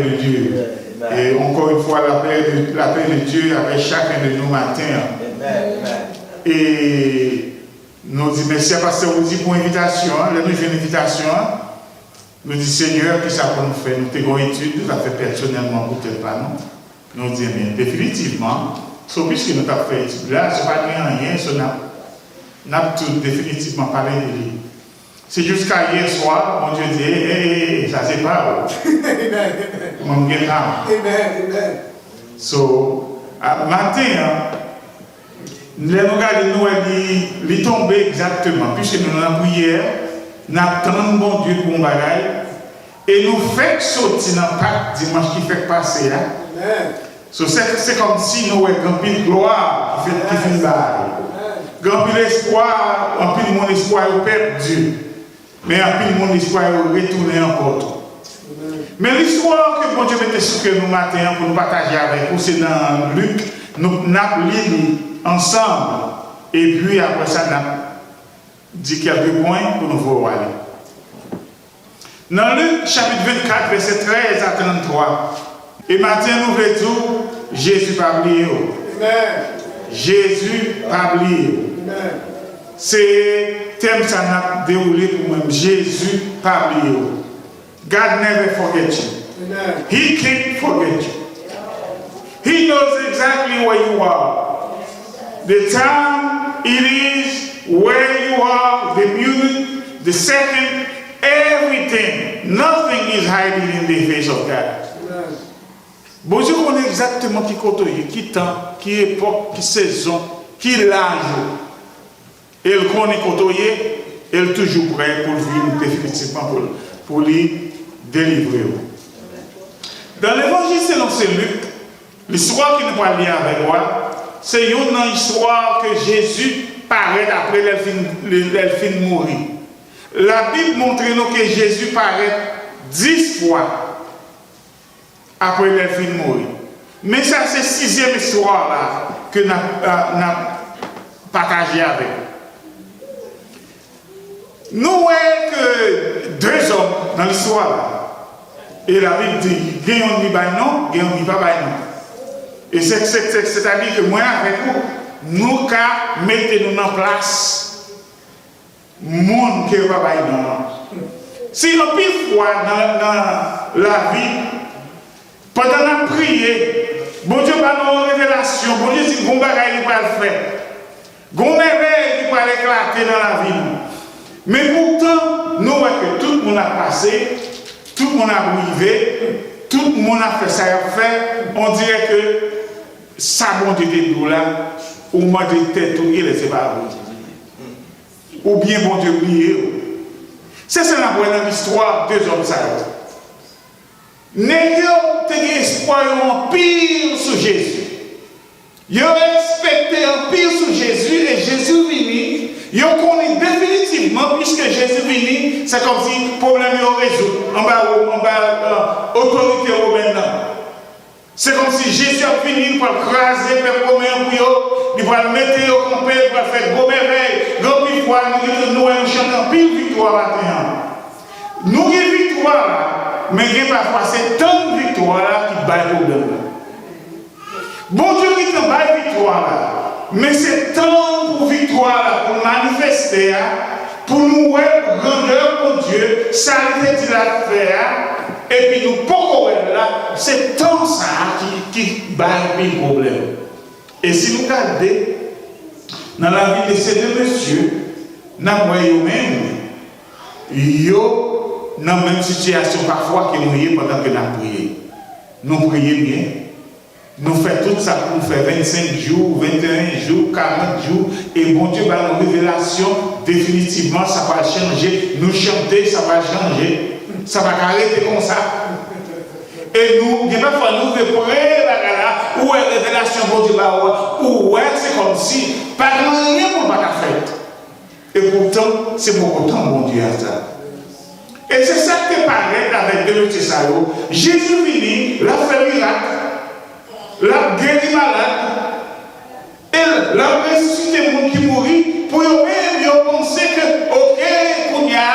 paix de Dieu. Et encore une fois, la paix de Dieu avec chacun de nous matin. Et nous disons merci à Pasteur Audi pour l'invitation. Là, nous avons une invitation. Nous disons Seigneur, qui ça pour nous faire? Nous avons une étude, nous avons fait personnellement pour tel pas nous. Nous disons bien, définitivement, sauf puisque nous avons fait étude là, ce n'est pas rien, nous avons tout définitivement parlé de lui. C'est jusqu'à hier soir, mon Dieu dit, hey, ça c'est pas. Mon Dieu, so, matin, nous regardons, nous est tombé exactement, puisque nous avons prière, nous attendons bon Dieu pour un bagage, et nous faisons sortir dans Pâques dimanche qui fait passer là. So, c'est comme si nous avons une gloire qui fait une bague. Grand pile espoir, un pile mon espoir est perdu. Mais un pile mon espoir est retourné encore. Mais l'histoire que bon Dieu mettait sur nous matin pour nous partager avec vous, c'est dans Luc, nous avons lu ensemble. Et puis après ça, nous avons dit quelques points pour nous voir aller. Dans Luc chapitre 24, verset 13 à 33. Et matin, nous voulons dire, Jésus pas oublié. Jésus pas oublié. C'est thème ça n'a déroulé pour moi. Jésus pas oublié. God never forget you. He can't forget you. He knows exactly where you are. The time it is, where you are, the minute, the second, everything. Nothing is hiding in the face of God. Bon Dieu connaît exactement qui côté, qui temps, qui époque, qui saison, qui l'âge. Et il connaît côté, et il est toujours prêt pour vivre définitivement pour lui délivrer. Dans l'évangile selon Saint Luc, l'histoire qui nous va lire avec moi, c'est une histoire que Jésus paraît après le fin de mourir. La Bible montre nous que Jésus paraît 10 fois après le fin de mourir. Mais ça, c'est la 6e histoire là, que nous avons partagé avec. Nous voyons que 2 hommes dans l'histoire là. Et la Bible dit, il y a un qui va non, il y a un qui va non. Et c'est-à-dire que moi, avec vous, nous mettons en place le monde qui va non. Si on peut voir dans la vie, pendant la prière, bon Dieu va nous révélation, bon Dieu dit, bon bagage il va le faire. Bon merveille il va éclater dans la vie. Mais pourtant, nous voyons que tout le monde a passé, tout le monde a brivé, tout le monde a fait ça, on dirait que ça bon Dieu était là, ou moi de tête, il est pas ou bien bon Dieu oublié. C'est ça la bonne histoire des hommes ça. N'ayons pas espoir en pire sur Jésus. Ils ont respecté en pire sur Jésus et Jésus vini. Ils ont connu définitivement, puisque Jésus vini, c'est comme si le problème est résolu. En bas, autorité romaine. C'est comme si Jésus a fini pour craser les romains pour eux, il va le mettre au campé, il va faire gros merveille. Donc, une fois, nous chantons pile victoire maintenant. Nous avons une victoire, mais parfois c'est tant de victoire qui bat le problème. Bon Dieu qui te bat la victoire, mais c'est tant pour victoire, pour manifester, pour nous grandeur pour Dieu, ça dit la faire, et puis nous pouvons là, c'est tant ça qui bat le problème. Et si nous regardons dans la vie de ces deux messieurs, nous voyons même, ils sont dans la même situation parfois que nous sommes pendant que nous prions. Nous prions bien. Nous faisons tout ça pour nous faire 25 jours, 21 jours, 40 jours. Et bon Dieu va nous révélation, définitivement, ça va changer. Nous chanter, ça va changer. Ça va arrêter comme ça. Et nous, il y a parfois nous faisons prier là, où est la révélation, bon Dieu va où est, c'est comme si, pas rien pour ne pas faire. Et pourtant, c'est beaucoup de temps, mon Dieu, à ça. Et c'est ça qui paraît avec deux petits salauds. Jésus vini, l'a fait miracle, l'a guéri malade, et l'a ressuscité le monde qui mourit, pour eux-mêmes, penser que, ok, il y a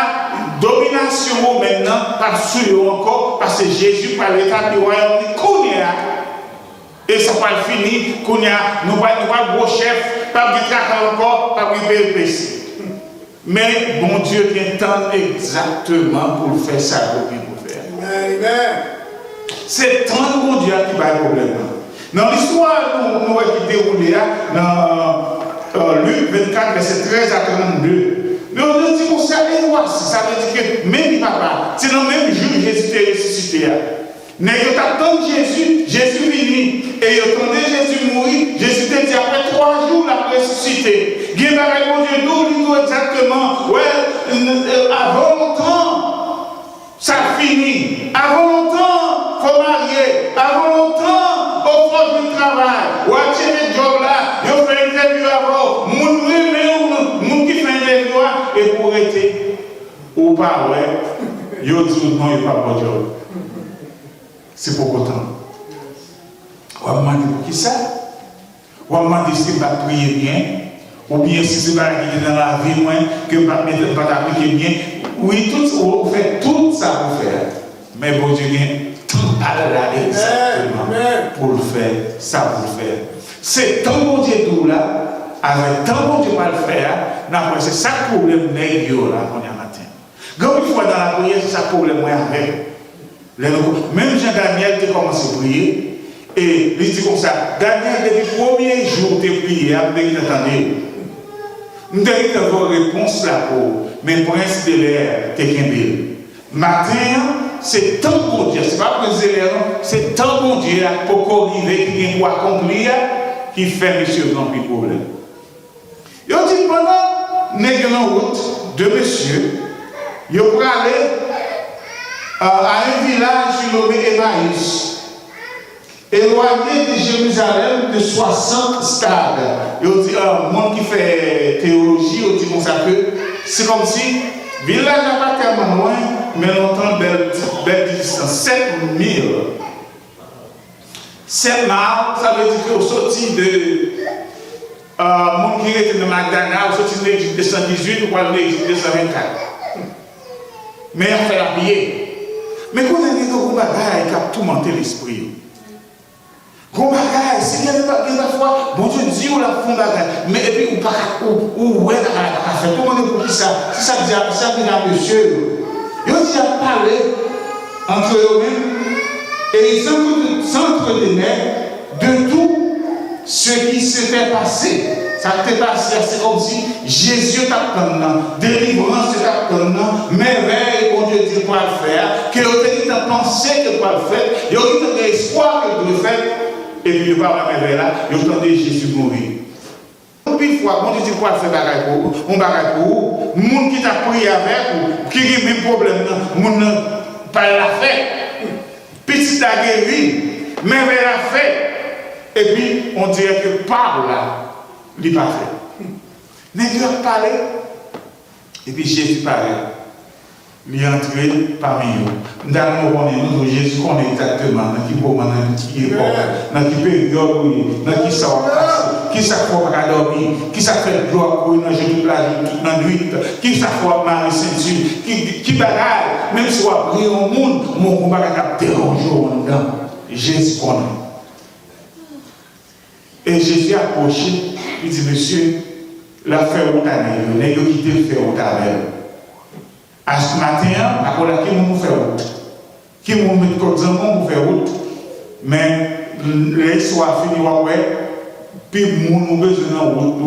domination maintenant, par sur encore, parce que Jésus par l'état du royaume et ça va finir, nous pas gros chef, pas de travail encore, pas de péripéties. Mais bon Dieu qui temps exactement pour faire ça pour faire. Amen. C'est tant bon Dieu qui va le problème. Dans l'histoire nous qui déroulée dans Luc 24, verset 13 à 32, mais on dit comme ça, et voici, ça veut dire que même papa, c'est dans le même jour que Jésus était ressuscité. Mais quand attend Jésus, Jésus venu, et il attendait Jésus mourir, Jésus était dit après 3 jours, il a ressuscité. Il a répondu, nous exactement, ouais, avant longtemps, ça finit. Avant longtemps, il faut marier. Avant longtemps, il faut du travail. Ouais, c'est le job là, il faut faire une interview avant. Moun qui fait une interview, et pour être, ou pas, ouais, il dit non, il n'y a pas de job. C'est pour autant. On va demander pour qui ça? On va demander si on va prier bien, ou bien si c'est pas dans la vie, que on va appliquer bien. Oui, on fait tout ça pour faire. Mais bon Dieu, tout à là exactement pour le faire, ça pour le faire. C'est tant bon Dieu tout là, avec tant bon Dieu va le faire, c'est ça le problème n'est là qu'on a matin. Quand une fois dans la prière, c'est ça le problème avec. Même Jean-Daniel a commencé à prier, et il dit comme ça, Daniel, depuis le premier jour de prier, il attendait. Nous avons avoir une réponse là pour, mais le prince de l'air, quelqu'un de matin, c'est tant bon Dieu, ce n'est pas prince de l'air, c'est tant bon Dieu pour corriger, qui doit accomplir, qui fait monsieur non plus problème. Il dit pendant, nous avons une route de monsieur, il pour aller à un village nommé Emmaüs, éloigné de Jérusalem de 60 stades. Il dit, monde qui fait théologie, il dit comme ça que c'est comme si, le village n'a pas tellement loin, mais longtemps, belle distance, 7000. 7 miles, ça veut dire qu'on sortit de monde qui était dans Magdana, on sortit de l'église 218 ou l'église 224. Mais on fait la prière. Mais quand on est dans le bagage, il a tout monté l'esprit. Quand bagage, si il y a des fois, bon Dieu dit ou la fond bagage, mais et puis ou ouais, tout le monde est pour qui ça? Si ça dit à monsieur, ils ont déjà parlé entre eux-mêmes et ils s'entretenaient de tout ce qui s'était passé. Ça s'était passé, c'est comme si Jésus t'a donné, délivrance t'a donné, merveille, bon Dieu dit quoi le faire, que vous avez pensé que quoi le faire, vous avez espoir que vous le faites, et puis vous parlez la merveille là, vous entendez Jésus mourir. Une fois, bon Dieu dit quoi le faire, on bagaille pour vous, le monde qui t'a prié avec vous, qui a le même problème, le monde pas la fait, petit a guéri, merveille la fait, et puis on dirait que par là, il n'est pas fait. Mais Dieu a parlé. Et puis Jésus parlait. Il est entré parmi nous. Nous, Jésus connaît exactement dans qui moment, dans qui est dans qui période, dans qui ça va passer, qui ça va dormir, qui ça fait gloire pour une journée toute la nuit, qui ça va marrer ceinture, qui bagaille, même si on va briller au monde, mon combat va déranger au monde. Jésus connaît. Et Jésus a approché. Il dit, monsieur, la faire route à nous, les deux qui te faire route à nous. À ce matin, après la qui nous fait route, qui nous met comme ça pour faire route, mais les soirs finis, ouais, puis nous besoin de route,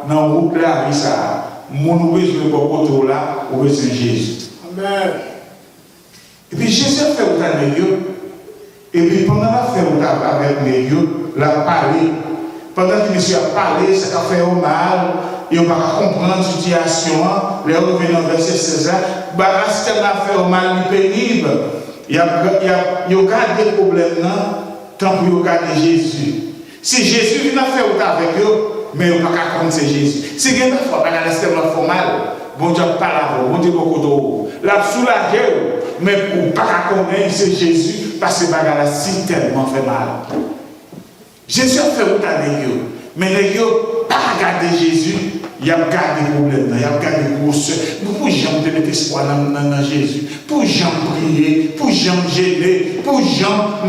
dans la route là, ça, nous besoin de côté là, au besoin de Jésus. Amen. Et puis Jésus a fait route à nous, et puis pendant la faire route avec nous, il a parlé. Pendant que monsieur a parlé, ça a fait mal, et on va comprendre la situation, les revenants dans verset 16, il a fait mal, il est pénible. Il y a des problèmes, tant qu'il y a Jésus. Si Jésus vient faire avec eux, mais on ne peut pas comprendre c'est Jésus. Si il y a des fois, il y a formal, bon Dieu parle avant, bon Dieu beaucoup d'eau. Là, sous la guerre, mais pour ne pas connaître c'est Jésus, parce que c'est si tellement fait mal. Jésus a fait route avec eux, mais les gars, pas regarder Jésus, il a gardé des problèmes, il a gardé des grosses. Pour jamais te mettre espoir dans Jésus, pour jamais prier, pour j'en gêner, pour j'en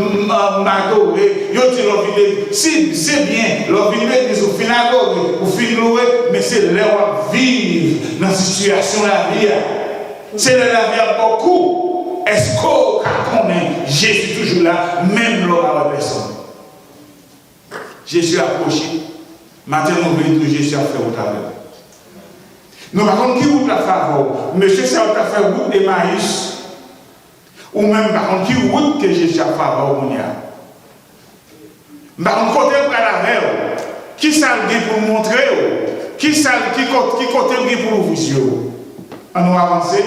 m'adorer. Yo dit si c'est bien, leur vie l'église au final adorer, au fin louer, mais c'est leur vivre dans cette situation la vie. C'est la vie beaucoup. Est-ce qu'on connaît Jésus toujours là, même l'homme personne? Jésus approché. Maintenant, nous voulons que Jésus a fait au travail. Nous, par contre, qui route la faveur? Monsieur, ça a fait route de maïs. Ou même, par contre, qui route que Jésus a fait faveur au Mounia? Par contre, côté pour la veille, qui ça le dit pour montrer? Qui côté le dit pour vous dire? On nous avancer.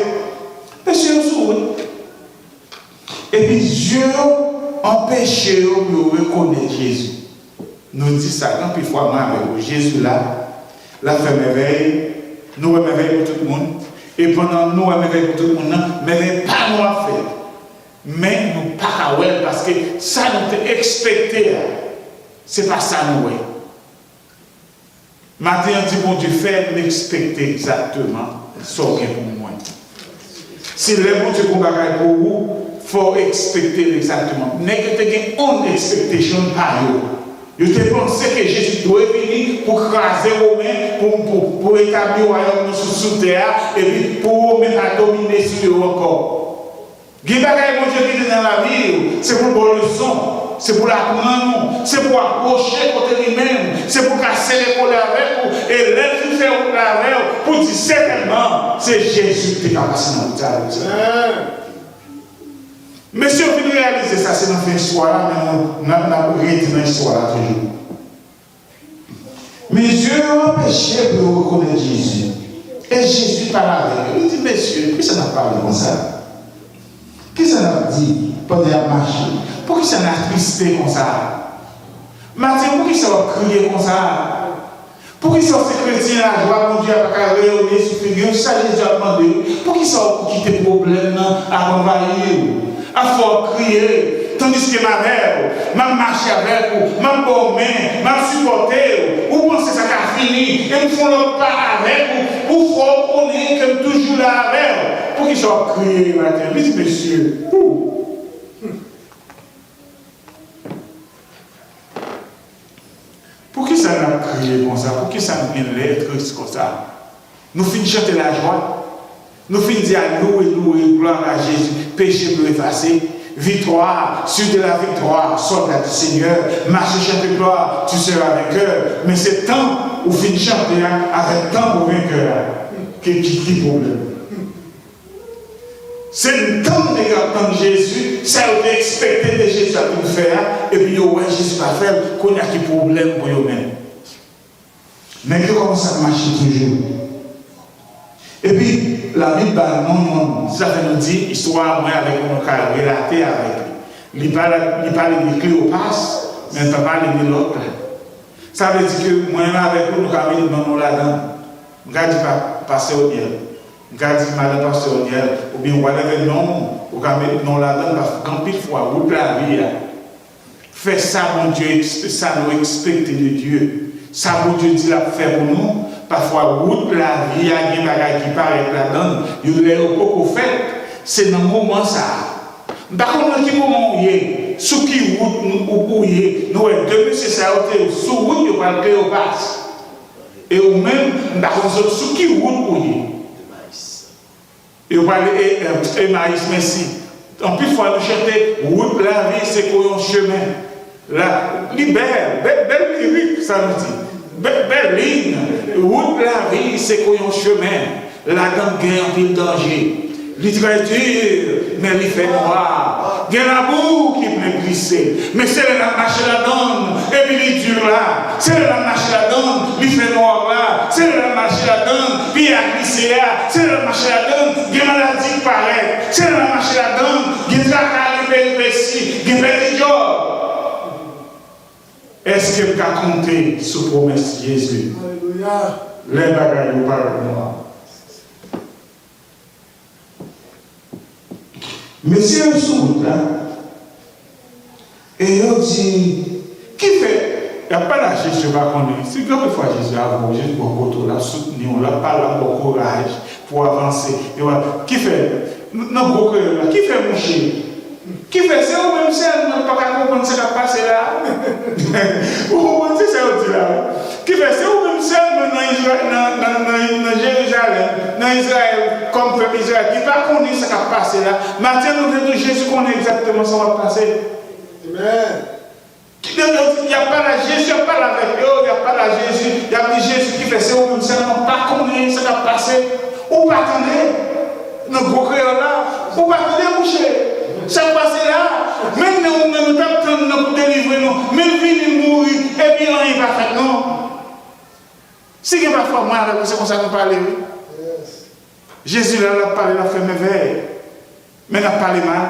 Monsieur, nous et puis, Dieu empêche de reconnaître Jésus. Nous dit ça, quand puis fois, moi, avec vous, Jésus là, la fait merveille, nous réveillons pour tout le monde, et pendant nous réveillons pour tout le monde, mais pas nous à faire. Mais nous pas à ouais, parce que ça nous est expecté. C'est pas ça nous ouais. Maintenant, on dit, bon Dieu, fait l'expecter exactement, ce qui est pour moi. Si les bon Dieu qu'on va pour vous, il faut expecter exactement. N'est que tu as une expectation par vous. Je te pensais que Jésus doit venir pour craser aux mains, pour établir le royaume sous terre, et puis pour mettre à dominer sur eux encore. Ce qui est dans la vie, c'est pour bonne leçon, c'est pour l'apprendre, c'est pour approcher côté lui-même, c'est pour casser les colères avec vous, et l'être fait au travers, pour dire certainement, c'est Jésus qui est passé dans le temps. Mais si on veut réaliser ça, c'est dans l'histoire, mais on a réécrit dans l'histoire toujours. Mais Dieu a empêché de reconnaître Jésus. Et Jésus parle avec eux. Il dit, messieurs, pourquoi ça n'a pas parlé comme ça? Qu'est-ce que ça n'a dit pendant la marche? Pourquoi ça n'a tristé comme ça? Mathieu, pourquoi ça a crié comme ça? Pourquoi ça a chrétien la joie, mon Dieu, a pas rayonner sur figure? Ça, Jésus a demandé. Pourquoi ça a quitté le problème à envahir? À faire crier, tandis que ma mère, m'a marché avec vous, m'a borné, m'a supporté, vous pensez que ça a fini, et nous font le pas avec vous, vous faut qu'on est comme toujours là avec vous. Pour qu'ils soient criés maintenant, vite monsieur. Pour qui ça n'a crié comme ça? Pour qui ça n'a bien l'air triste comme ça? Nous finissons chanter la joie. Nous finissons dire louer, gloire à Jésus, péché peut effacer, victoire, suite de la victoire, soldat du Seigneur, marche chanter gloire, tu seras vainqueur. Mais c'est temps où finissons chanter avec temps pour vainqueur. Qui problème? C'est le temps de Jésus, ça a été expecté de Jésus à tout faire, et puis ouais, Jésus va faire qu'on a qui problème pour eux-mêmes. Mais que comment ça marche toujours? Et puis, la Bible parle non, ça fait nous dire, histoire, moi, avec mon cas, relaté avec lui. Il parle de Cléopas, mais il ne parle pas de l'autre. Ça veut dire que moi, avec nous, nous avons dit non là-dedans. Nous avons dit passer au diable. Nous avons dit madame passer au diable. Ou bien, on va lever non, nous avons non là-dedans, parce que quand pile fois, vous la vie, fait ça, mon Dieu, ça nous expecte de Dieu. Ça, mon Dieu dit la faire pour nous. Parfois, route la vie, il y a des bagages qui paraissent là-dedans, il y a beaucoup fait. C'est dans le moment ça. Par contre, qui moment où il est, sous qui route où il est, nous avons deux c'est ça, sous route, il y a le Cléopas. Et ou même, par contre, sous qui route où il est. Et on parle de Maïs, merci. En plus, il faut nous chercher, route la vie, c'est quoi un chemin. Là, libère, belle lyrique, ça nous dit. Belle ligne, route la vie, c'est quoi un chemin. La dame gagne en pile danger. Littérature, mais il fait noir. Il y a la boue qui peut glisser. Mais c'est la marche la donne, et puis il dure là. C'est la marche la donne, il fait noir là. C'est la marche la donne, puis il a glissé là. C'est la marche la donne, il y a maladie qui paraît. C'est la marche la donne, il y a travail péripétie, il y a des jobs. Est-ce que tu as compté sur promesse de Jésus? Alléluia. Les bagages nous parlent de moi. Monsieur Soud, et il dit, qui fait? Il n'y a pas la Jésus va connaître. Si quelquefois Jésus a vu, Jésus va la soutenir, on l'a pas là pour courage, pour avancer. Qui fait? Non, qui fait mon chéri? Qui fait ça, ou même ça, nous ne pouvons pas comprendre ce qui a passé là. Vous comprenez ça aussi là? Qui fait ça, ou même ça, dans Jérusalem, dans Israël, comme peuple Israël, qui ne pas connaître ce qui a passé là. Maintenant, nous venons de Jésus connaît exactement ce qui va passer. Amen. Il n'y a pas la Jésus, il n'y a pas la avec eux, il n'y a pas la Jésus, il y a des Jésus qui fait ça, ou même ça, nous ne pas connaître ce qui a passé. Ou pas attendre, dans gros créole là, ou pas attendre, boucher. Ça passe là, même nous t'attendons pour délivrer nous, même venir mourir, et puis on n'est pas fait, non. Si il n'y a pas de forme, c'est comme ça qu'on parle. Jésus là, il a parlé, il a fait merveille. Mais il a parlé mal.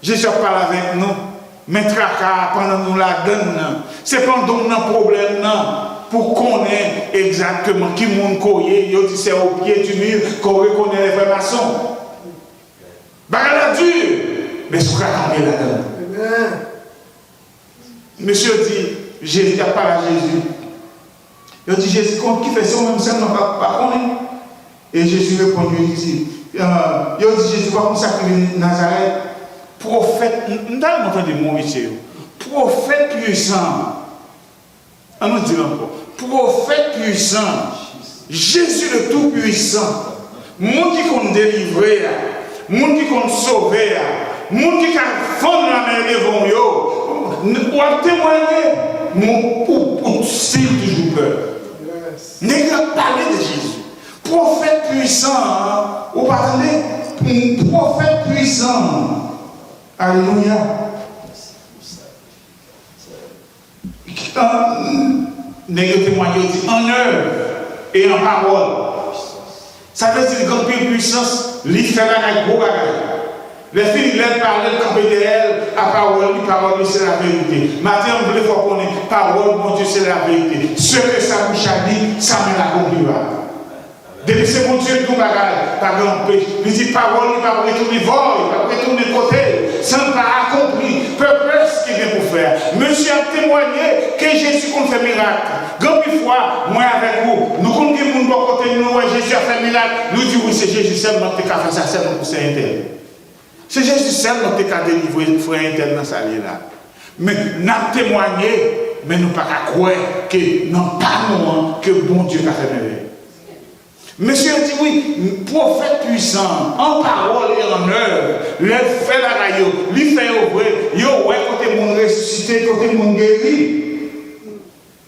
Jésus a parlé avec nous. Mais tracas, pendant nous la donne, c'est pendant nos problèmes, pour qu'on ait exactement qui monde courrier, il dit c'est au pied du mur qu'on reconnaît les vrais maçons. Bagarre dur. Mais ce sera camper là-dedans. Monsieur dit, Jésus n'a pas la Jésus. Il dit, Jésus, qui fait ça, même ça, ne va pas connaître. Et Jésus répond, il dit, Jésus va consacrer Nazareth, prophète, nous avons entendu mon métier, prophète puissant. On nous dit encore, prophète puissant, Jésus le Tout-Puissant, monde qui compte délivrer, monde qui compte sauver, monde qui a fondé la main devant eux, ou a témoigné, ou s'il toujours peur. N'est pas parler de Jésus. Prophète puissant, ou parlez, prophète puissant. Alléluia. N'est pas témoigné en œuvre et en parole. Ça veut dire qu'en plus puissance, il fait la gros bagage. Les filles, ils parlent, ils campent d'elle, à parole, c'est la vérité. Maintenant, on voulait voir qu'on ait parole, mon Dieu, c'est la vérité. Ce que sa bouche a dit, ça me l'accomplira. Depuis c'est mon Dieu, tout bagage, par exemple, il dit parole, il ne va pas retourner vol, il ne va pas retourner côté, sans pas accompli, purpose qu'il vient pour faire. Monsieur a témoigné que Jésus compte faire miracle. Grand fois, moi avec vous, nous comptons que nous bon côté nous, Jésus a fait miracle. Nous disons oui, c'est Jésus seulement qui a fait ça, seulement pour c'est interne. C'est Jésus seulement qui a délivré le frère interne dans sa vie là. Mais nous avons témoigné, mais nous ne pouvons pas croire que non pas nous, que bon Dieu a fait miracle. Monsieur dit oui, prophète puissant, en parole et en œuvre, il fait la rayon, il fait au vrai, il ouais côté mon ressuscité, côté mon guéri.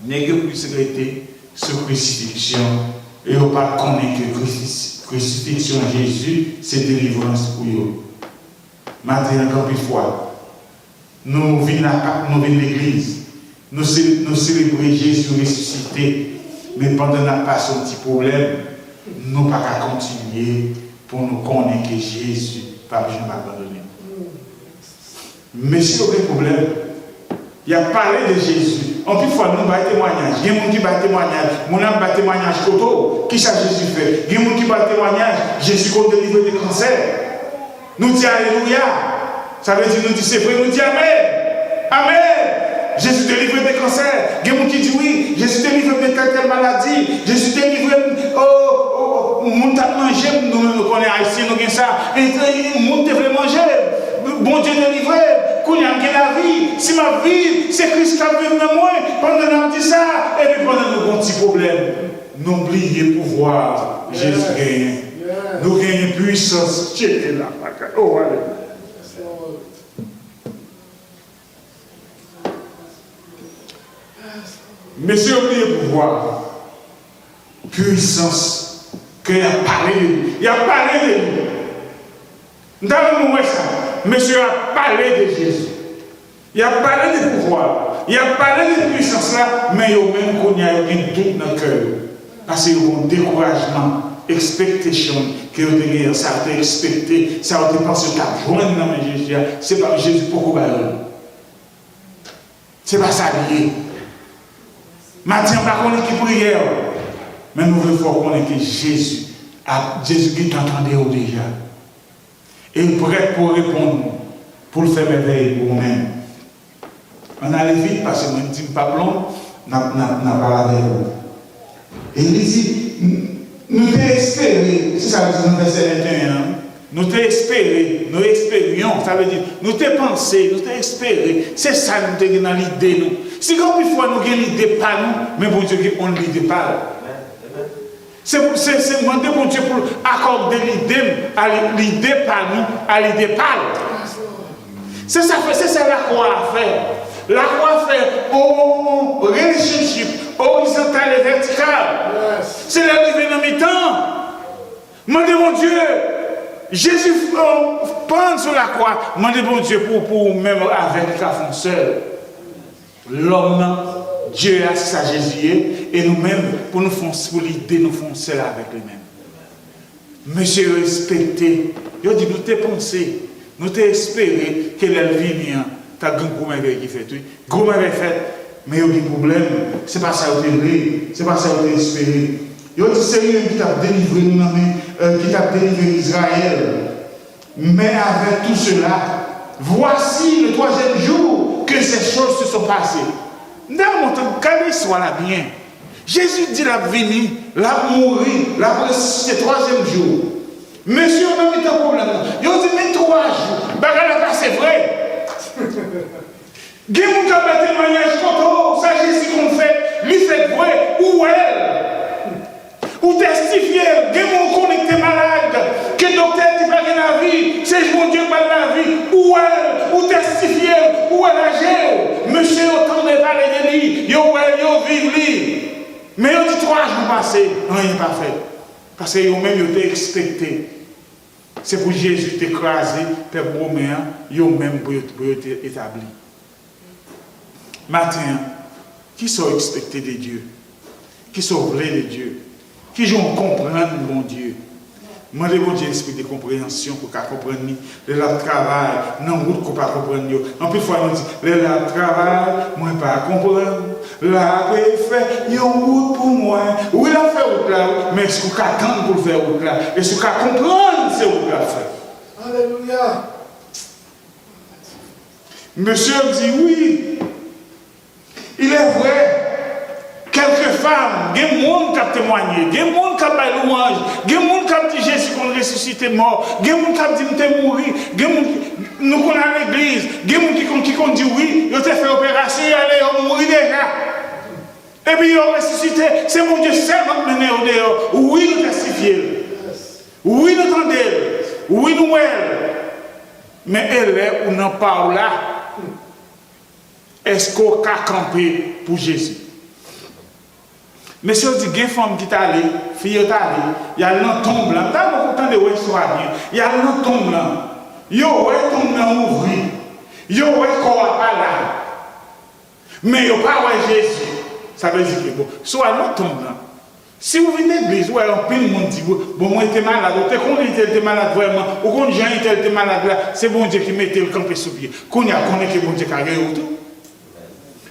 N'est-ce que plus sécurité sur crucifixion, et on ne pas connaître que crucifixion Jésus, c'est délivrance pour eux. Maintenant, quand une fois, nous venons à l'église, nous célébrons Jésus ressuscité, mais pendant la passe un petit problème, nous ne pouvons pas continuer pour nous connaître que Jésus ne va jamais abandonner. Mais si aucun problème, il a parlé de Jésus. En plus, fois, nous avons témoignage. Il y a des gens qui ont témoignage. Nous avons témoignage koto. Qui ça Jésus fait? Il y a des gens qui ont témoignage. Jésus compte délivrer des cancers. Nous disons Alléluia. Ça veut dire, nous disons c'est vrai. Nous disons Amen. Amen. Jésus délivre des cancers. Il y a des gens qui disent oui. Jésus délivre de telle maladie. Jésus délivre. Nous avons mangé. Nous connaissons haïtien. Nous avons ça. Et nous devons manger. Bon Dieu délivré. Qu'on y a la vie, si ma vie, c'est Christ qui a vécu dans moi, pendant qu'on dit ça, et puis pendant nos bons petits problèmes, n'oubliez pouvoir, Jésus gagne. Nous gagnons puissance. Checkez là, oh, allez. Mais c'est oublié pouvoir, puissance, qu'il a parlé de lui. Il a parlé de lui. Nous avons vu ça. Monsieur a parlé de Jésus. Il a parlé de pouvoir. Il a parlé de puissance là, mais il y a même qu'on y a un doute dans le cœur. Parce qu'il y a un découragement, expectation, que vous avez ça a été expecté, ça a été pensé qu'à joindre dans Jésus. Ce n'est pas Jésus pour vous. Ce n'est pas ça lié. Maintenant, on va qui prière. Mais nous voulons voir qu'on est que Jésus qui t'entendait déjà. Et il est prêt pour répondre, pour le faire merveille pour nous-mêmes. On allait vite parce que nous disons pas long, n'a pas avec vous. Et il dit, nous devons espérer, c'est ça que nous verset 21, nous t'espérons, nous espérions, ça veut dire, nous t'es pensé, nous t'es espéré. C'est ça nous t'es dans l'idée, nous. Si comme une fois nous avons l'idée pas nous, mais bon Dieu, on ne l'idée pas. C'est demander bon Dieu pour accorder l'idée par nous, à l'idée par nous. C'est ça la croix à faire. La croix à faire au relationship, horizontal et vertical. C'est l'arrivée dans mes temps. Demandez mon Dieu. Jésus prend sur la croix. Demandez mon Dieu pour même avec la fonceur. L'homme, Dieu a sa Jésus et nous-mêmes, pour nous foncer, pour l'idée, nous foncer avec lui-même. Monsieur, respecté. Je dis, nous t'ai pensé, nous t'ai espéré que la vie vient. T'as un gros merveille qui fait, oui. Gros merveille fait, mais il y a un problème. C'est pas ça que tu c'est pas ça que tu espéré. Il y a un Seigneur qui t'a délivré, qui t'a délivré Israël. Mais avec tout cela, voici le 3e jour que ces choses se sont passées. Dans mon temps, quand soit là bien, Jésus dit la venir, la mourir, la ressusciter 3e jour. Monsieur, on a mis un problème. Il a dit, mais 3 jours, bagarre c'est vrai. Il y a des gens qui ont témoignage contre ça, Jésus qu'on fait, lui fait vrai, ou elle. Ou testifier, il y a des gens qui ont malade, que le docteur dit pas la vie, c'est mon Dieu qui parle la vie, ou elle, ou testifier, ou elle agit. Monsieur, autant de parler de lui, yo vive lui. Mais il dit 3 jours passés, rien pas fait. Parce que eux-mêmes, ils ont expecté. C'est pour Jésus t'écraser, Père Romain, eux-mêmes pour être établi. Matin, qui sont expectés de Dieu? Qui sont vrais de Dieu? Qui vont comprendre mon Dieu? Demandez mon Dieu l'esprit de compréhension pour qu'on comprenne le travail, non route qu'on pas comprendre. En plus fois on dit le travail, moi pas comprendre. La fait une route pour moi. Oui, il a fait route là, mais est-ce qu'on attend pour faire route là? Est-ce qu'on comprendre ces routes là fait? Alléluia. Monsieur dit oui. Il est vrai. Quelques femmes, il y a des gens qui ont témoigné, il y a des gens qui ont fait louange, il y a des gens qui ont dit Jésus qu'on ressuscité mort, il y a des gens qui ont dit que nous mourir, nous qu'on à l'église, il y a des gens qui ont dit oui, ils ont fait opération, ils ont mouru déjà. Et puis ils ont ressuscité, c'est mon Dieu seulement qui mène au dehors. Oui, nous testifions. Oui, nous entendons. Oui, nous elle. Mais elle est ou non pas là. Est-ce qu'on a campé pour Jésus? Mais si on dit qu'il y a une femme qui est allée, fille qui est allée, il y a un tombe là, il y a autant de histoire bien, il y a un tombe là, il y a un tombe là ouvert, il y a un corps là, mais il n'y a pas Jésus. Ça veut dire que bon, soit un tombe là. Si vous venez à l'église, ouais, un peu de monde dit, bon, moi j'étais malade, on était malade vraiment, ou quand Jean était malade là, c'est bon Dieu qui mettait le campé sous pied. Qu'on y a connu que bon Dieu qui a gagné autour.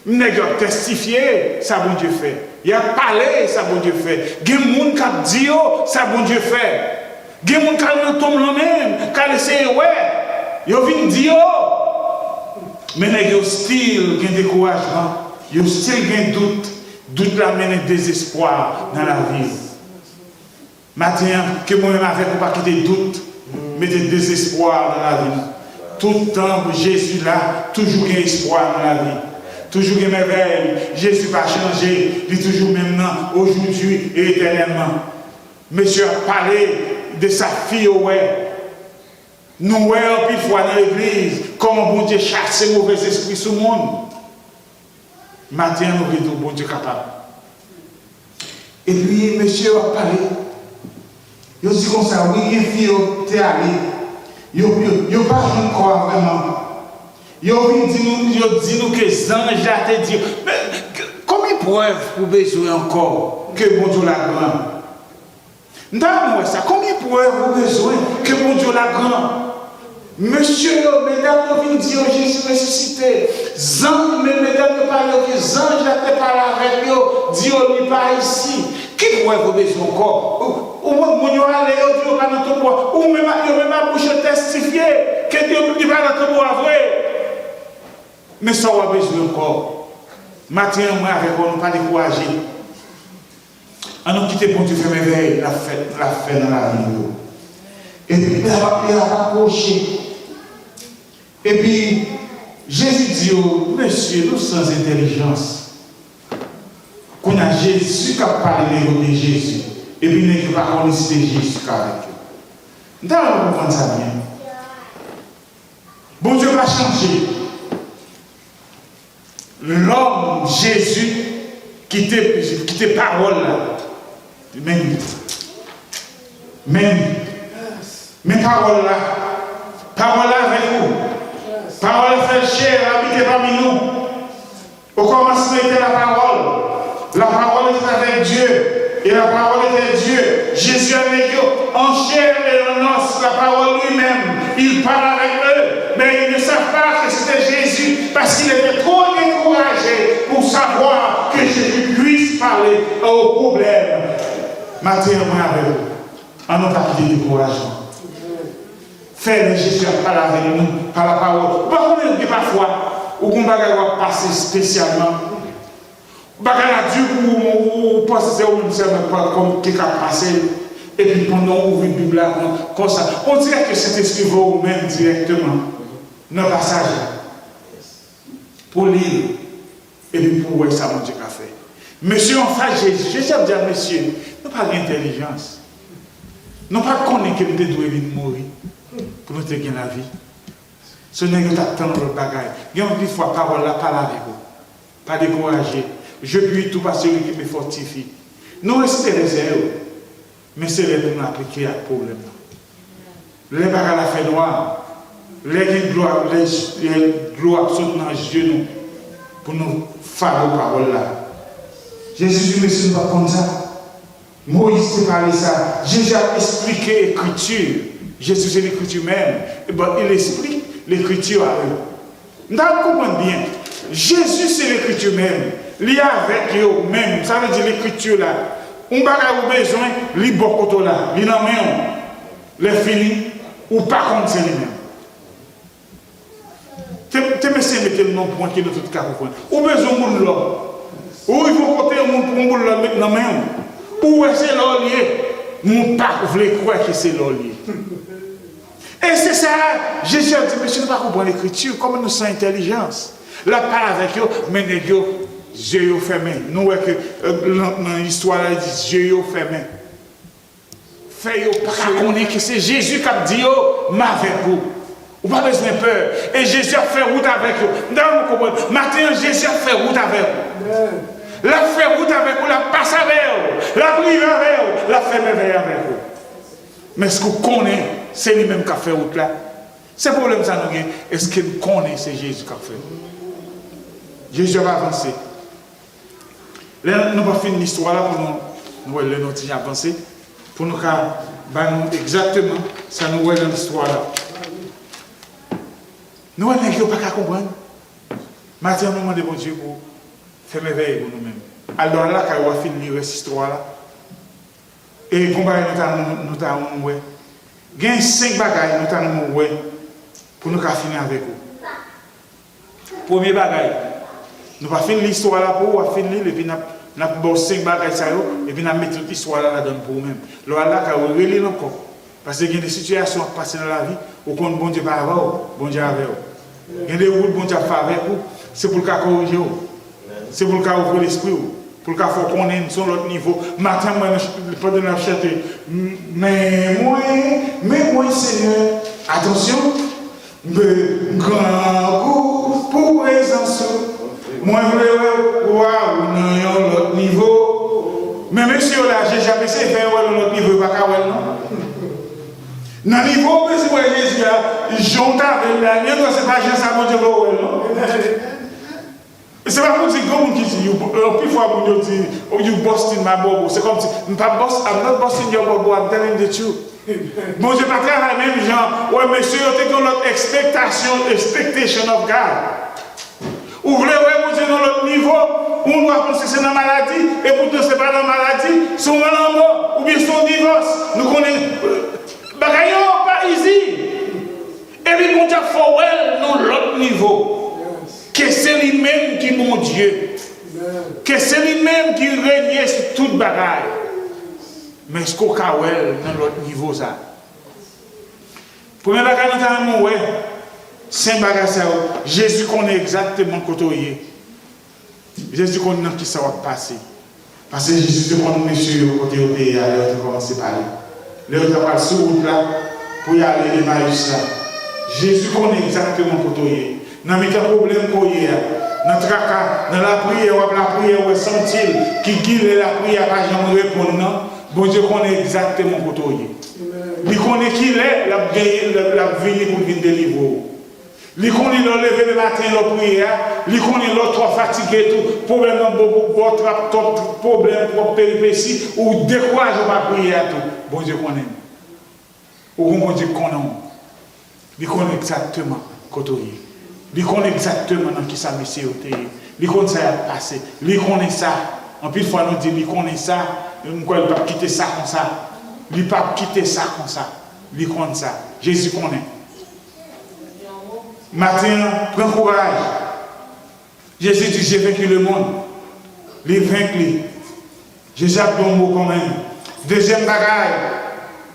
Il a testifié, ça bon Dieu fait. Il a parlé, ça bon Dieu fait. Il y a des gens qui ont dit, ça bon Dieu fait. Il y a des gens qui ont tombé là-même, qui ont essayé, ouais. Ils ont vu dire, mais il y a style, il y a découragement, il y a style, il y a doute. Doute l'amène désespoir dans la vie. Maintenant, que moi-même avec vous pas quitter doute, mettez désespoir dans la vie. Tout le temps, Jésus là, toujours un espoir dans la vie. Toujours une merveille. Jésus va changer. Il est toujours maintenant, aujourd'hui et éternellement. Monsieur a parlé de sa fille, ouais. Nous, ouais, une fois dans l'église, comment bon Dieu chasse les mauvais esprits sur le monde. Maintenant, nous voulons bon Dieu capable. Et puis, monsieur a parlé. Il dit comme ça, oui, une fille, tu es allé. Il n'y a pas encore vraiment. Il dit nous que les anges ont dit, mais combien de preuves pour besoin encore que bon Dieu la grand? Non, ça, combien de preuves pour besoin que bon Dieu la grand? Monsieur, mesdames, nous venons dire Jésus ressuscité. Zan, mesdames, nous parlons que les anges ont parlé avec eux, Dieu n'est pas ici. Qui pourrait vous besoin encore? Ou mon allé, Dieu pas dans ton bois. Ou même à bouche testifier que Dieu n'est pas dans ton bois vrai. Mais ça va besoin encore. Maintenant, moi, avec vous, nous pas décourager. On nous quitte pour Dieu faire merveille, la fête dans la vie. Et puis, il a approché. Et puis, Jésus dit, oh, monsieur, nous sans intelligence. Qu'on a Jésus qui a parlé de Jésus. Et puis, il n'a pas connu c'était Jésus qui a avec eux. Nous allons comprendre ça bien. Bon Dieu va changer. L'homme, Jésus, qui était parole là. Même parole là. Parole là avec vous. Parole fait chair, habiter parmi nous. Au commencement était la parole. La parole était avec Dieu. Et la parole était Dieu. Jésus avec eux, en chair et en os, la parole lui-même. Il parle avec eux. Mais ils ne savent pas que c'était Jésus parce qu'il était trop découragé pour savoir que Jésus puisse parler aux problèmes matériellement avec eux. En nous pas de découragement. Fais Jésus parler avec nous par la parole. Par contre, parfois, où on va passer spécialement. Bagala du ou penser au même comme qui a passé et puis pendant on ouvre une Bible comme ça on dirait que cet esprit va au même directement dans le passage pour lire et puis pour voir ça mon Dieu qu'a fait. Monsieur en face Jésus a dit à monsieur nous pas d'intelligence nous pas connaître que nous devons mourir pour nous gagner la vie ce n'est que t'attendre le bagage il y a une fois parole là parle avec vous pas décourager. Je puis tout par celui qui me fortifie. Nous restons réserves, mais c'est les nous appliquer à problème. Les bagages à fait noir, les gloires sont dans les genoux pour nous faire aux paroles là. Jésus dit, mais ce n'est pas comme ça. Moïse s'est parlé ça. Jésus a expliqué l'écriture. Jésus c'est l'écriture même. Et ben, il explique l'écriture à eux. Nous comprenons bien. Jésus c'est l'écriture même. Lié avec eux même, ça veut dire l'écriture là. On va avoir besoin, li bokoto là, li nan men, les finis, ou pas comme c'est lui-même. Tu me sais mettre le nom pour que nous tout cas comprendre. Ou besoin de monde là. Ou il faut côté monde pour monde là mettre dans main. Ou c'est l'olier. Mon pas voulait croire que c'est l'olier. Et c'est ça, Jésus a dit, monsieur, ne pas comprendre l'écriture, comme nous sommes intelligence. La parole avec eux, mais les yeux fermés. Nous voyons que dans l'histoire, il dit yeux fermés. Fais-yo pas connaître que c'est Jésus qui a dit, oh, m'avec vous. Vous n'avez pas besoin de peur. Et Jésus a fait route avec vous. Maintenant, Jésus a fait route avec vous. La fait route avec vous, la passe avec vous, la prive avec vous, la fait merveille avec vous. Mais est-ce que vous connaissez, c'est lui-même qui a fait route là? C'est le problème, ça nous gagne. Est-ce que vous connaissez, c'est Jésus qui a fait? Jésus va avancer. Là, nous allons finir l'histoire là pour nous avancer. Pour nous exactement, ça nous voit dans l'histoire là. Nous ne pouvons pas comprendre. Maintenant, nous demandons à Dieu pour faire merveille pour nous-mêmes. Alors là, quand on va finir cette histoire là, et combat nous avons ouais. Il y a 5 bagages nous avons ouais pour nous finir avec vous. Premier bagage, nous allons finir l'histoire là pour nous finir et puis nous avons 5 bagages et puis nous mettons l'histoire là dedans pour nous-mêmes. Alors là, quand on relire encore, parce qu'il y a des situations qui passent dans la vie, où on bon Dieu pas avec vous, bon Dieu avec vous. Il y a des routes bon Dieu fait avec vous, c'est pour le cas corriger vous. C'est pour le cas ouvrir l'esprit. Pour le cas faut qu'on est sur l'autre niveau. Matin, moi, je peux donner la chanter. Mais moi, Seigneur, attention, grand coup pour présence. Moi, je veux voir l'autre niveau. Mais monsieur, là, j'ai jamais essayé de faire l'autre niveau, pas qu'à non. Dans le niveau, mais c'est Jésus, j'entends avec la mienne, c'est pas juste ça, mon Dieu, non. C'est pas pour dire comme qui dit, plus fois on dit, oh you busting my bubble. C'est comme si, I'm not busting your bubble, I'm telling the truth. Bon, je ne pas travailler même genre, ouais monsieur, you take notre expectation of God. Ou voulez ouais, vous êtes dans l'autre niveau, on doit penser c'est dans la maladie, et pourtant c'est pas dans la maladie, c'est un mort, ou bien c'est un divorce. Nous connaissons, bagaillons pas easy. Et puis bon Dieu, faut ouais dans l'autre niveau. Que c'est lui-même qui est mon Dieu. Que c'est lui-même qui règne sur toute bagaille. Mais est-ce qu'on a dans l'autre niveau ça? Premier bagage dans ouais, Saint bagage ça, Jésus connaît exactement côté. Jésus connaît qui ça va passer. Parce que Jésus connaît monsieur côté au pays, alors il commence à parler. Là, il va sur route là pour y aller Emmaüs là. Jésus connaît exactement côté. Dans mes problèmes qu'on y a, dans la prière, on sentit qui guide la prière, pas jamais répondre. Bon Dieu connaît exactement côté. Il connaît qui est, la venir pour venir délivrer. Il connaît le lever le matin, la prière. Il connaît l'autre fatigué, tout problème, votre problème, votre péripétie, ou décourage ma prière, tout. Bon Dieu connaît. Ou bon Dieu connaît. Il connaît exactement côté. Il connaît exactement dans qui ça monsieur était. Il connaît ça a passé. Il connaît ça. En plus, fois nous dit, il connaît ça. Il ne peut pas quitter ça comme ça. Il ne peut pas quitter ça comme ça. Il connaît ça. Jésus connaît. Matin, prends courage. Jésus dit, j'ai vaincu le monde. Il vaincu. Jésus a bon mot quand même. Deuxième bagaille.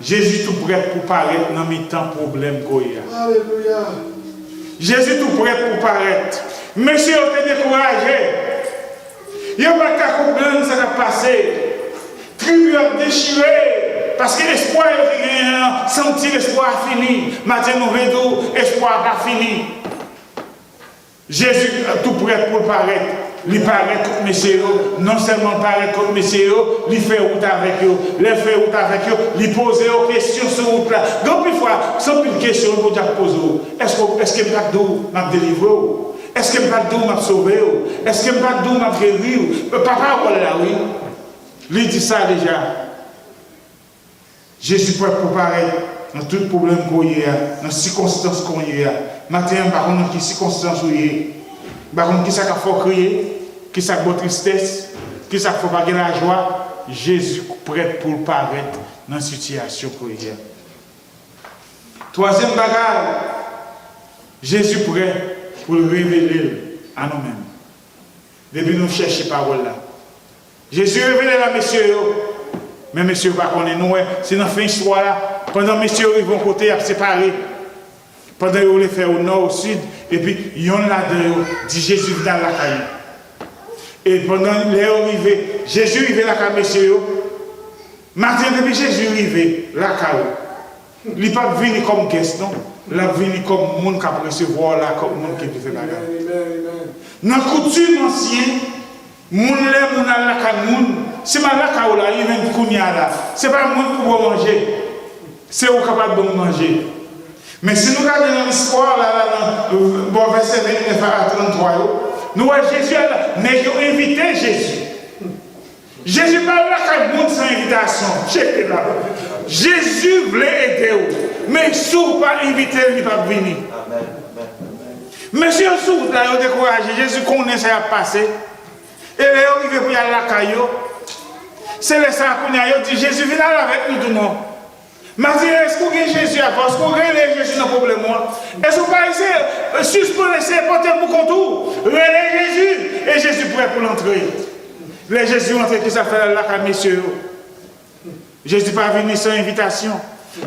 Jésus tout prêt pour paraître dans mes temps problème qu'il y a. Alléluia. Jésus tout prêt pour paraître. Monsieur, on te découragé. Il n'y a pas de problème, ça va passer. Tribu a déchiré. Parce que l'espoir est senti, l'espoir fini. Maintenant, nous vedons, l'espoir pas fini. Jésus tout prêt pour paraître. Il paraît comme monsieur, non seulement paraît comme monsieur, il fait route avec eux, il fait route avec eux, il pose des questions sur route là. Donc, une fois, sans plus de questions, il faut poser. Est-ce que je m'a délivré? Est-ce que je m'a sauvé? Est-ce que je m'a guéri? Papa, voilà, oui. Il dit ça déjà. Jésus peut paraître dans tout problème qu'on y a, dans les circonstances qu'on y a. Maintenant, par contre, dans quelles circonstances qu'on y a. Par contre, qui ça qu'il faut crier, qui ça qu'il faut tristesse, qui ça qu'il faut pas la joie, Jésus prêt pour paraître dans la situation qu'on y a. Troisième bagage, Jésus prêt pour le révéler à nous-mêmes. Depuis nous chercher parole là. Jésus révèle à messieurs, mais messieurs pas connaît nous, c'est dans la fin histoire là, pendant messieurs ils vont côté à séparer. Pendant qu'ils voulaient faire au nord, au sud, et puis ils ont là-dedans, dit Jésus dans la caille. Et pendant les arrivés, Jésus arrivé la caille, messieurs. Maintenant, depuis Jésus arrivé la caille, il n'est pas venu comme guest, non? Il est venu comme monde qui a recevoir là, comme monde qui peut faire la caille. Dans la coutume ancienne, moun le moun a la caille, c'est pas la caille là, il vient de Kounia là. C'est pas monde pour manger, c'est au capable de manger. Mais si nous regardons l'histoire, là, dans verset 29 à 33, nous voyons Jésus, mais ils ont invité Jésus. Jésus parle là quand monde sans invitation. Jésus voulait aider, mais si vous ne pas invité, il ne va pas venir. Monsieur Soud, là, il a découragé. Jésus connaît ça a passé. Et il est arrivé pour y aller à la caillou. C'est le ça qu'on a dit Jésus, viens avec nous tout le monde. Mais est-ce que vous avez Jésus à force? Est-ce que vous avez Jésus dans le problème? Est-ce que vous avez essayé, suspendre, essayer de porter pour contour? Relais Jésus, et Jésus prêt pour l'entrée. Les Jésus entré qui ça fait là, messieurs. Jésus pas venu sans invitation.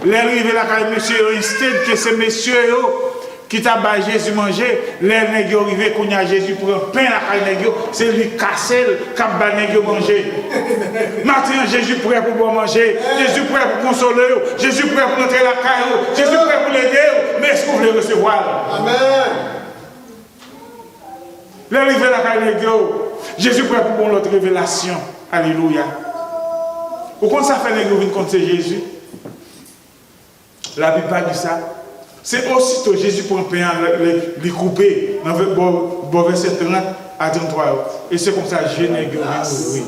L'arrivée là, messieurs, instead que ces messieurs qui t'a bas Jésus manger, les nègres arrivés qu'on a Jésus pour un pain à la nègre, c'est lui casser le cap bas nègre manger. Maintenant Jésus prêt pour manger, Jésus prêt pour consoler, Jésus prêt pour entrer la caille, Jésus prêt pour l'aider, mais est-ce que vous voulez recevoir? Amen. L'arrivée la caille nègre, Jésus prêt pour l'autre révélation. Alléluia. Pourquoi ça fait nègre venir contre Jésus? La Bible dit ça. C'est aussitôt Jésus pour un pain les couper dans le verset 30 à 33. Et c'est comme ça je n'ai oui.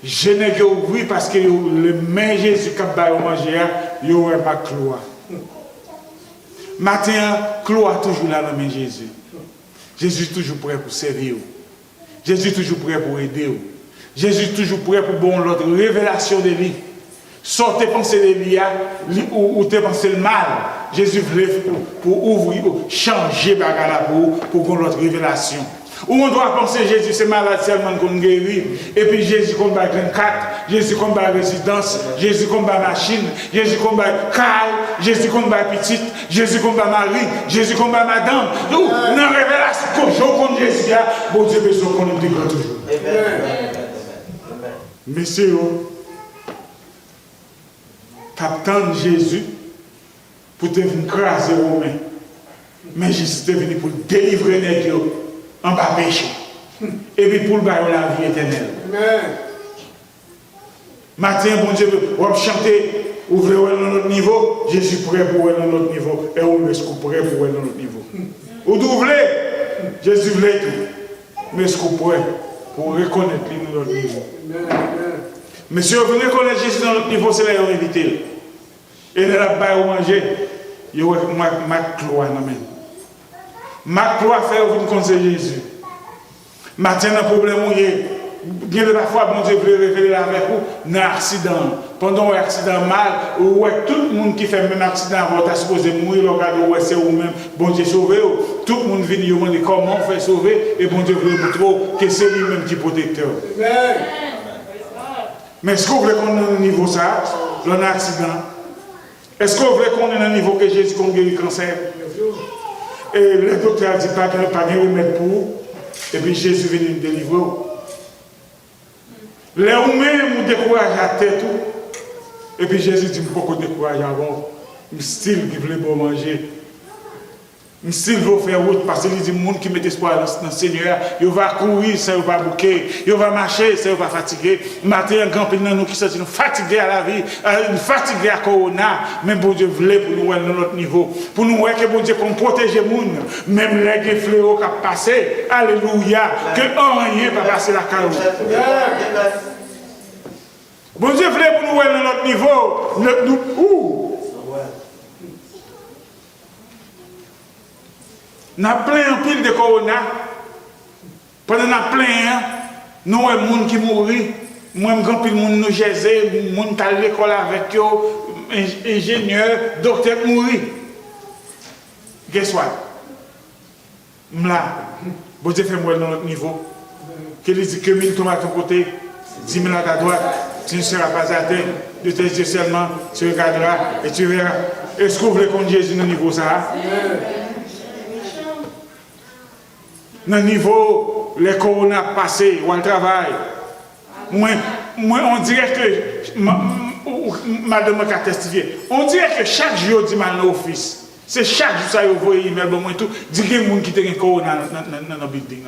Je n'ai oui parce que le main Jésus qui a mangé, il y aurait pas cloie. Matin, cloie toujours là dans main Jésus. Jésus toujours prêt pour servir. Jésus toujours prêt pour aider. Jésus toujours prêt pour bon l'autre révélation de lui. Sortez penser les liens ou te penser le mal. Jésus voulait pour ouvrir, changer bagarre pour l'autre révélation. Ou on doit penser Jésus, c'est malade seulement qu'on guérit. Et puis Jésus combat 24, Jésus combat résidence, Jésus combat machine, Jésus combat car, Jésus combat petite, Jésus combat Marie, Jésus combat madame. Nous, dans la révélation, quand je compte Jésus, bon Dieu, besoin qu'on nous dégage toujours. Messieurs, t'attends Jésus pour te venir craser aux mains. Mais Jésus est venu pour délivrer les dieux en bas péché. Et puis pour le bailler la vie éternelle. Amen. Matin, bon Dieu, on va chanter, ouvrez dans notre niveau. Jésus prêt pour aller dans notre niveau. Et on est prêt pour aller dans notre niveau. Ou d'ouvrir, Jésus voulait tout. Mais est-ce qu'on prêt pour reconnaître lui dans notre niveau? Mais si on veut reconnaître Jésus dans notre niveau, c'est là qu'on évite. Et là, on va manger. Il y a ma gloire dans même. Ma gloire fait ouvrir contre Jésus. Maintenant, le problème, il y a de la fois, bon Dieu veut révéler avec vous, dans l'accident. Pendant un accident mal, tout le monde qui fait le même accident, va supposé mourir, regarde, c'est vous-même, bon Dieu sauvé. Tout le monde vient demander comment on fait sauver, et bon Dieu veut vous trouver que c'est lui-même qui est protecteur. Amen. Mais est-ce que vous voulez qu'on ait un niveau ça, dans un accident? Est-ce que vous voulez qu'on ait un niveau que Jésus qu'on guérit le cancer? Et le docteur a dit pas de remède pour, et puis Jésus vient nous délivrer. Les humains nous découragent à tête, et puis Jésus dit pourquoi décourager avant, le style qui voulait bon manger. S'il veut faire route, parce qu'il dit, le monde qui met espoir dans le Seigneur, il va courir, ça ne va pas bouquer, il va marcher, ça ne va pas fatiguer. Matin, un grand pays nous qui sont fatigués à la vie, fatigués à Corona, mais bon Dieu voulait pour nous dans notre niveau. Pour nous voir que bon Dieu qu'on protège le monde, même les fléaux qui ont passé, alléluia, que rien ne va passer la carrière. Bon Dieu voulait pour nous dans notre niveau, nous avons plein en pile de corona. Pendant que nous avons plein, nous avons des gens qui mourent. Moi, je suis un monde qui gésé, des gens qui sont à l'école avec eux, ingénieurs, docteurs qui mourent. Qu'est-ce que c'est? Là, bon Dieu fait moi dans notre niveau. Qu'il dit que 1000 tombent à ton côté, 10 000 à ta droite, tu ne seras pas atteint. De tes yeux seulement, tu regarderas et tu verras. Est-ce que vous voulez qu'on Jésus dans le niveau ça? Dans le niveau, les corona passés, ou le travail. Moi, on dirait que, madame a testifié, on dirait que chaque jour, dit mal dans l'office. C'est chaque jour, ça y voit email, bon, tout, dit qu'il y a des gens qui ont un corona dans le building.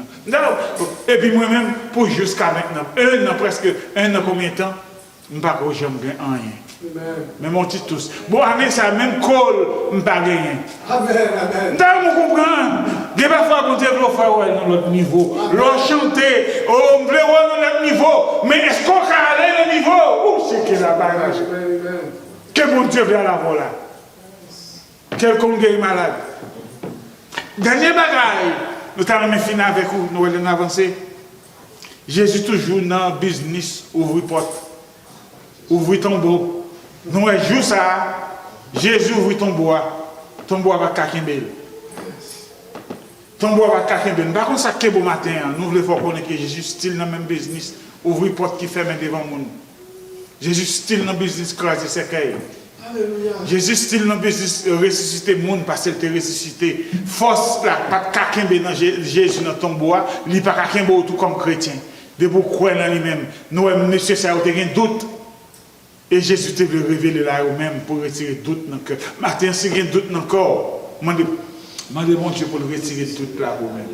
Et puis moi-même, pour jusqu'à maintenant, presque un an, combien de temps, je ne sais pas que j'aime rien. Mais mon petit tous. Bon, avec ça, même col, je ne sais pas gagner. Amen. Vous comprenez? Il y a parfois qu'on dit que l'on fait dans notre niveau. L'on chante, on veut dans notre niveau. Mais est-ce qu'on peut aller dans le niveau? Où c'est que la bagage? Que bon Dieu vient la voir là. Quelqu'un qui est malade. Dernier bagage, nous avons fini avec vous, nous allons avancer. Jésus toujours dans le business, ouvre porte. Ouvre ton beau. Nous, jour ça, Jésus ouvre ton bois va kakembel. Ton bois va kakembel. Par contre, ça qui est beau matin, nous voulons voir que Jésus style dans le même business, ouvre une porte qui ferme devant le monde. Jésus style dans le business, craser ses cailles. Jésus style dans le business, ressusciter le monde parce qu'il t'a ressuscité. Force, pas kakembel dans Jésus dans ton bois, il n'y a pas kakembel tout comme chrétien. De beaucoup croire dans lui-même. Nous, monsieur, ça a un doute. Et Jésus te veut révéler là même pour retirer doute dans le cœur. Matin, si il y a un doute dans le corps, demandez mon Dieu pour le retirer doute là vous-même.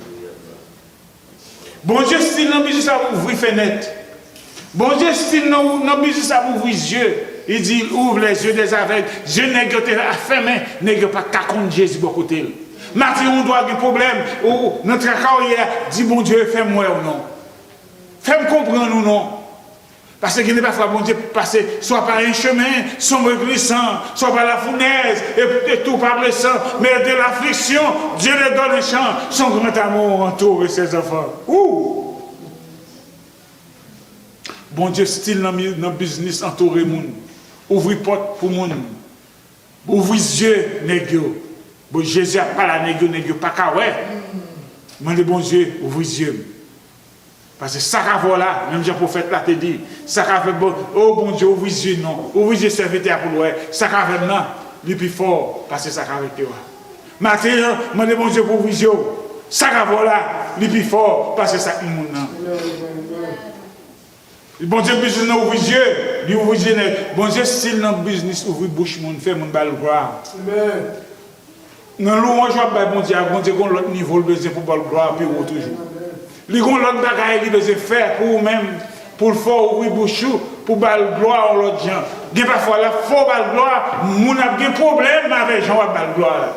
Bon Dieu, style dans le business, ça ouvre fenêtre. Bon Dieu, style dans le business, ça ouvre les yeux. Il dit, ouvre les yeux des aveugles. Dieu n'est pas fermé, n'est pas qu'à contre Jésus de côté. Matin, on doit avoir un problème. Notre carrière dit, bon Dieu, fais-moi ou non. Fais-moi comprendre ou non. Parce qu'il n'est pas fait, bon Dieu, passer soit par un chemin sombre glissant, soit par la fournaise, et tout par le sang, mais de l'affliction, Dieu les donne un champ, son grand amour entoure ses enfants. Ouh! Bon Dieu, style dans le business, entoure le monde. Ouvre porte pour le monde. Ouvre les yeux, négio. Bon, Jésus n'a pas la négio, pas qu'à ouais. Demandez bon Dieu, ouvrez les yeux. Parce que ça qu'a voilà, même le prophète là te dit, ça qu'a fait bon, oh bon Dieu, ouvrez les yeux, non, ouvrez les yeux serviteurs pour l'ouest, ça qu'a fait non, le plus fort, parce que ça qu'a fait toi. Maintenant, demandez bon Dieu pour ouvrir les yeux, ça qu'a voilà, le plus fort, parce que ça qu'a mon nom. Bon Dieu, business n'a ouvrir les yeux, lui ouvrir les yeux, bon Dieu, s'il n'a business, ouvrir bouche, mon fait, mon bal gloire. Dans louange, bon Dieu, qu'on l'autre niveau, le besoin pour bal gloire, puis toujours. Les gens l'autre bagaille ils besoin faire pour même pour le faire ouvrir bouche pour bal gloire l'autre gens. Bien parfois là faut bal gloire, mon a des problèmes avec gens bal gloire.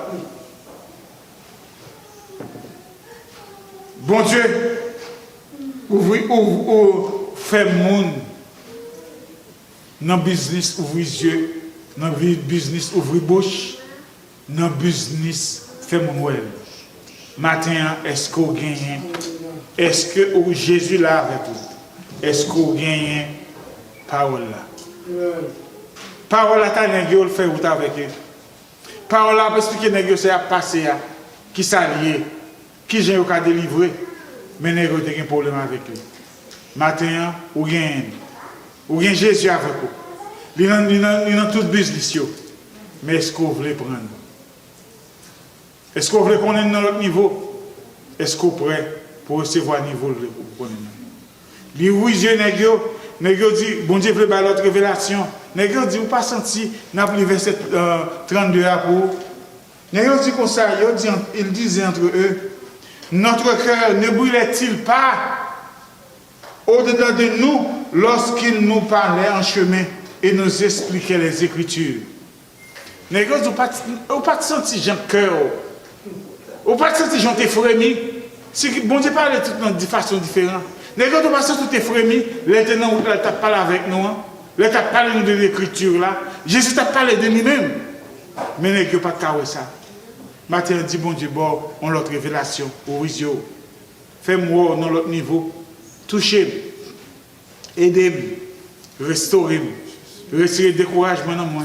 Bon Dieu ouvre fait monde dans business ouvrir yeux, dans business ouvrir bouche, dans business fait mon well. Matin est-ce qu'on gagne? Est-ce que Jésus là avec vous? Est-ce qu'on gagne parole là? Parole là, t'as négocié le fait ou t'as avec eux? Parole là, pour expliquer négocier à passer, qui s'allie, qui j'ai eu qu'à délivrer, mais négocier un problème avec eux. Matin, ou gagne Jésus avec vous. Il a tout business. Mais est-ce qu'on veut prendre? Est-ce qu'on veut qu'on est dans l'autre niveau? Est-ce qu'on est prêt pour recevoir le niveau de l'autre? Les Dieu négio dit, bon Dieu veut l'autre révélation. Négio dit, vous pas senti, n'a plus verset 32 à pour. Négio dit comme ça, il disait entre eux, notre cœur ne brûlait-il pas au-dedans de nous lorsqu'il nous parlait en chemin et nous expliquait les Écritures? Négio dit, vous pas senti Jean cœur. Vous pas senti Jean t'es frémi. Si bon Dieu parle de façon différente. Les gens ne pas tout est frémi, maintenant où il t'a parlé avec nous, il t'a parlé de l'écriture là. Jésus t'a parlé de lui-même. Mais les gens pas de ça. Matin dit bon Dieu, bon, on l'autre révélation, au risio. Fais-moi dans l'autre niveau. Touchez-moi. Aidez-moi. Restaurez-moi. Retirez le découragement dans moi.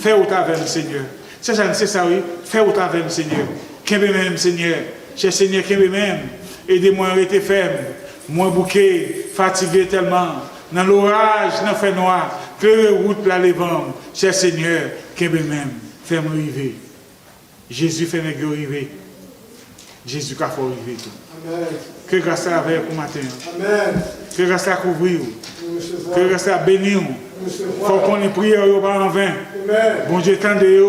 Fais autant avec le Seigneur. C'est ça, oui. Fais autant avec le Seigneur. Qu'est-ce même, Seigneur? Cher Seigneur, qu'est-ce même? Aidez-moi à rester ferme. Moi bouquet, fatigué tellement, dans l'orage, dans le fait noir, que route la levant, cher Seigneur, qu'est même, fais-moi arriver. Jésus fait mes arriver. Jésus a fait arriver tout. Que grâce à avec pour matin. Que grâce à couvrir. Que grâce à bénir. Il faut qu'on ait prié en vain. Bon Dieu, tendez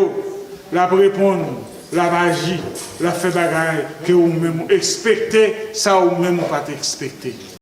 la répondre. La magie, la fait bagaille que vous-même expectez, ça vous-même pas expecté.